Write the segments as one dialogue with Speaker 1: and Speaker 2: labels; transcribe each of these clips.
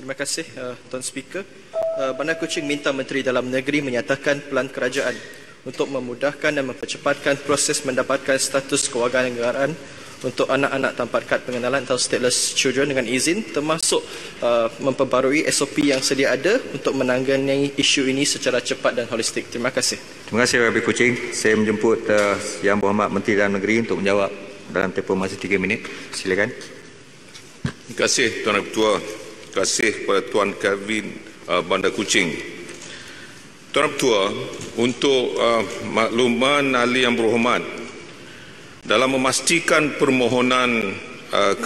Speaker 1: Terima kasih Tuan Speaker. Bandar Kuching minta Menteri Dalam Negeri menyatakan pelan kerajaan untuk memudahkan dan mempercepatkan proses mendapatkan status kewarganegaraan untuk anak-anak tanpa kad pengenalan atau stateless children dengan izin, termasuk memperbarui SOP yang sedia ada untuk menangani isu ini secara cepat dan holistik. Terima kasih.
Speaker 2: Terima kasih Rabi Kuching. Saya menjemput Yang Berhormat Menteri Dalam Negeri untuk menjawab dalam tempoh masa 3 minit. Silakan.
Speaker 3: Terima kasih Tuan Ketua. Terima kasih kepada Tuan Kevin Bandar Kuching. Tuan Ketua, untuk makluman ahli yang berhormat, dalam memastikan permohonan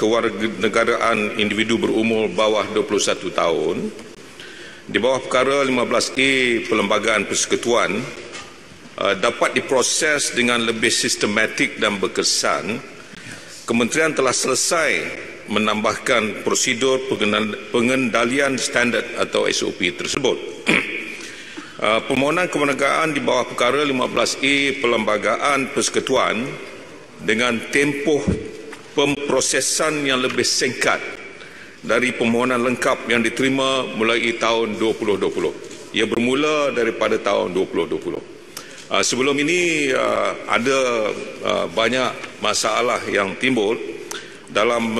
Speaker 3: kewarganegaraan individu berumur bawah 21 tahun, di bawah perkara 15A Perlembagaan Persekutuan dapat diproses dengan lebih sistematik dan berkesan, Kementerian telah selesai menambahkan prosedur pengendalian standard atau SOP tersebut. Permohonan kewarganegaraan di bawah perkara 15A Perlembagaan Persekutuan dengan tempoh pemprosesan yang lebih singkat dari permohonan lengkap yang diterima mulai tahun 2020. Ia bermula daripada tahun 2020. Sebelum ini ada banyak masalah yang timbul dalam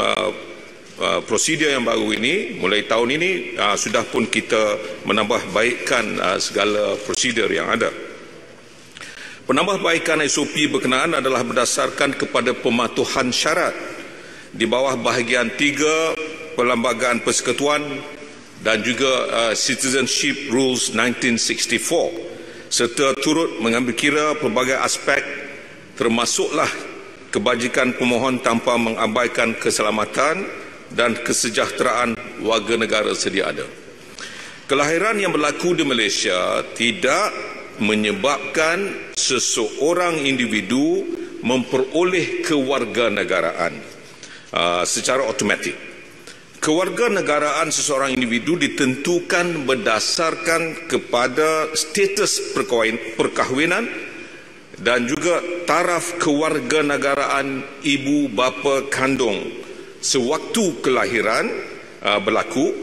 Speaker 3: prosedur yang baru ini. Mulai tahun ini sudah pun kita menambah baikkan segala prosedur yang ada. Penambahbaikan SOP berkenaan adalah berdasarkan kepada pematuhan syarat di bawah bahagian 3 Perlembagaan Persekutuan dan juga Citizenship Rules 1964, serta turut mengambil kira pelbagai aspek termasuklah kebajikan pemohon tanpa mengabaikan keselamatan dan kesejahteraan warga negara sedia ada. Kelahiran yang berlaku di Malaysia tidak menyebabkan seseorang individu memperoleh kewarganegaraan secara automatik. Kewarganegaraan seseorang individu ditentukan berdasarkan kepada status perkahwinan dan juga taraf kewarganegaraan ibu bapa kandung sewaktu kelahiran berlaku,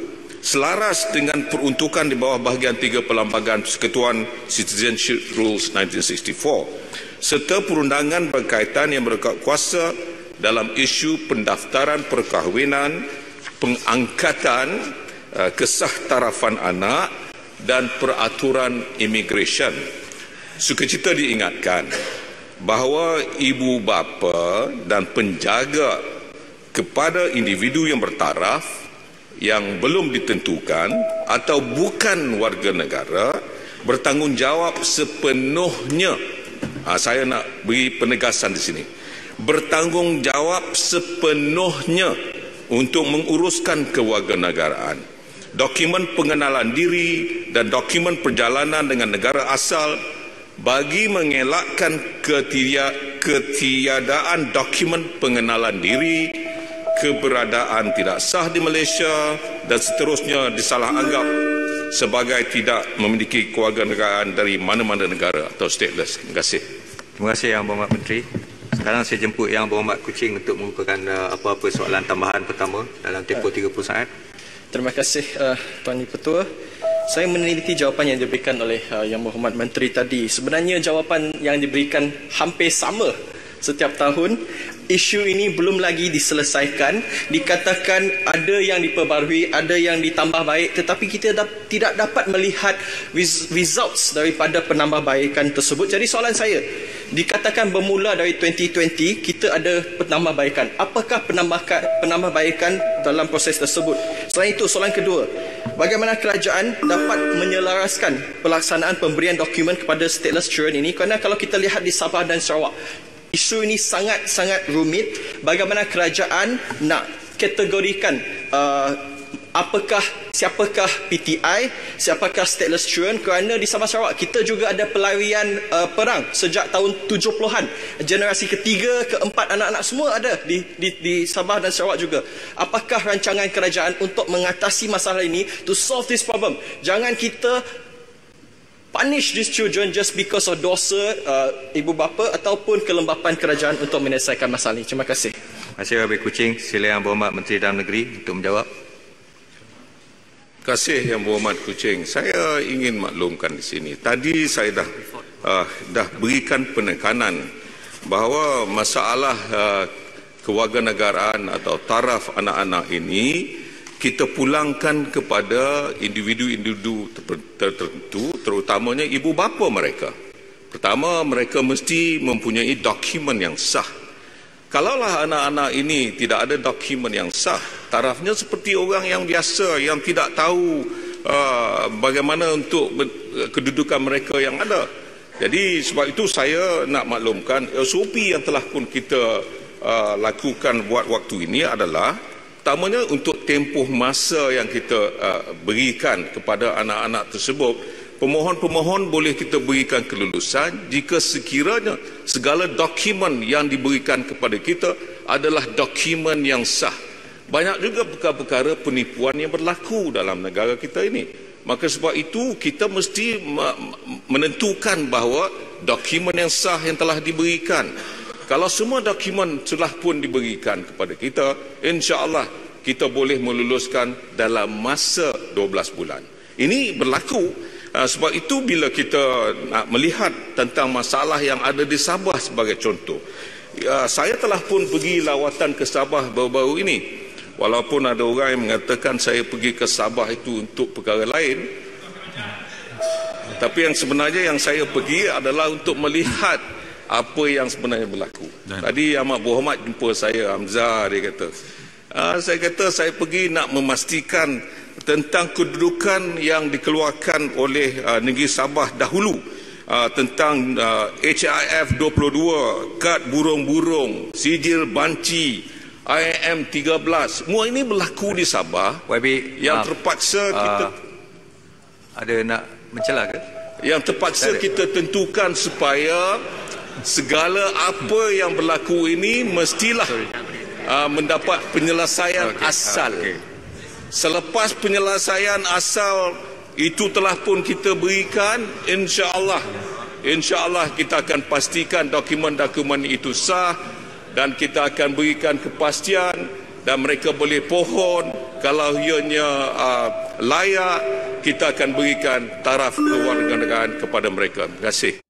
Speaker 3: selaras dengan peruntukan di bawah bahagian 3 Perlembagaan Persekutuan Citizenship Rules 1964, serta perundangan berkaitan yang berkuasa dalam isu pendaftaran perkahwinan, pengangkatan kesah tarafan anak dan peraturan imigresen. Sukacita diingatkan bahawa ibu bapa dan penjaga kepada individu yang bertaraf yang belum ditentukan atau bukan warga negara bertanggungjawab sepenuhnya. Saya nak beri penegasan di sini. Bertanggungjawab sepenuhnya untuk menguruskan kewarganegaraan, dokumen pengenalan diri dan dokumen perjalanan dengan negara asal bagi mengelakkan ketiadaan dokumen pengenalan diri, keberadaan tidak sah di Malaysia dan seterusnya disalah anggap sebagai tidak memiliki kewarganegaraan dari mana-mana negara atau stateless. Terima kasih.
Speaker 2: Terima kasih Yang Berhormat Menteri. Sekarang saya jemput Yang Berhormat Kuching untuk mengumpulkan apa-apa soalan tambahan pertama dalam tempoh 30 saat.
Speaker 1: Terima kasih Tuan Ketua. Saya meneliti jawapan yang diberikan oleh Yang Berhormat Menteri tadi. Sebenarnya jawapan yang diberikan hampir sama setiap tahun. Isu ini belum lagi diselesaikan. Dikatakan ada yang diperbarui, ada yang ditambah baik, tetapi kita tidak dapat melihat results daripada penambahbaikan tersebut. Jadi soalan saya, dikatakan bermula dari 2020 kita ada penambahbaikan. Apakah penambahbaikan dalam proses tersebut? Selain itu, soalan kedua, bagaimana kerajaan dapat menyelaraskan pelaksanaan pemberian dokumen kepada stateless children ini? Kerana kalau kita lihat di Sabah dan Sarawak, isu ini sangat-sangat rumit. Bagaimana kerajaan nak kategorikan siapakah PTI, siapakah stateless children? Kerana di Sabah Sarawak kita juga ada pelarian perang sejak tahun 70-an. Generasi ketiga, keempat, anak-anak semua ada di Sabah dan Sarawak juga. Apakah rancangan kerajaan untuk mengatasi masalah ini, to solve this problem? Jangan kita punish these children just because of dosa ibu bapa ataupun kelembapan kerajaan untuk menyelesaikan masalah ini. Terima kasih.
Speaker 2: Terima kasih Rabi Kuching. Sila Yang Berhormat Menteri Dalam Negeri untuk menjawab.
Speaker 3: kasih Yang Berhormat Kuching. Saya ingin maklumkan di sini. Tadi saya dah berikan penekanan bahawa masalah kewarganegaraan atau taraf anak-anak ini kita pulangkan kepada individu-individu tertentu, terutamanya ibu bapa mereka. Pertama, mereka mesti mempunyai dokumen yang sah. Kalaulah anak-anak ini tidak ada dokumen yang sah, tarafnya seperti orang yang biasa yang tidak tahu bagaimana untuk kedudukan mereka yang ada. Jadi sebab itu saya nak maklumkan SOP yang telah pun kita lakukan buat waktu ini adalah pertamanya untuk tempoh masa yang kita berikan kepada anak-anak tersebut. Pemohon-pemohon boleh kita berikan kelulusan jika sekiranya segala dokumen yang diberikan kepada kita adalah dokumen yang sah. Banyak juga perkara-perkara penipuan yang berlaku dalam negara kita ini. Maka sebab itu kita mesti menentukan bahawa dokumen yang sah yang telah diberikan. Kalau semua dokumen telah pun diberikan kepada kita, insya-Allah kita boleh meluluskan dalam masa 12 bulan. Ini berlaku. Sebab itu bila kita nak melihat tentang masalah yang ada di Sabah sebagai contoh, saya telah pun pergi lawatan ke Sabah baru-baru ini. Walaupun ada orang yang mengatakan saya pergi ke Sabah itu untuk perkara lain, tapi yang sebenarnya yang saya pergi adalah untuk melihat apa yang sebenarnya berlaku. Tadi Amat Berhormat jumpa saya, Hamzah, dia kata, saya kata saya pergi nak memastikan tentang kedudukan yang dikeluarkan oleh negeri Sabah dahulu, tentang HIF 22, kad burung-burung, sijil banci, IM 13. Semua ini berlaku di Sabah.
Speaker 2: YB,
Speaker 3: yang terpaksa kita
Speaker 2: ada nak mencela ke?
Speaker 3: Yang terpaksa kita tentukan supaya segala apa yang berlaku ini mestilah mendapat penyelesaian asal. Selepas penyelesaian asal itu telah pun kita berikan, insya-Allah kita akan pastikan dokumen-dokumen itu sah dan kita akan berikan kepastian dan mereka boleh pohon. Kalau ianya layak, kita akan berikan taraf kewarganegaraan kepada mereka. Terima kasih.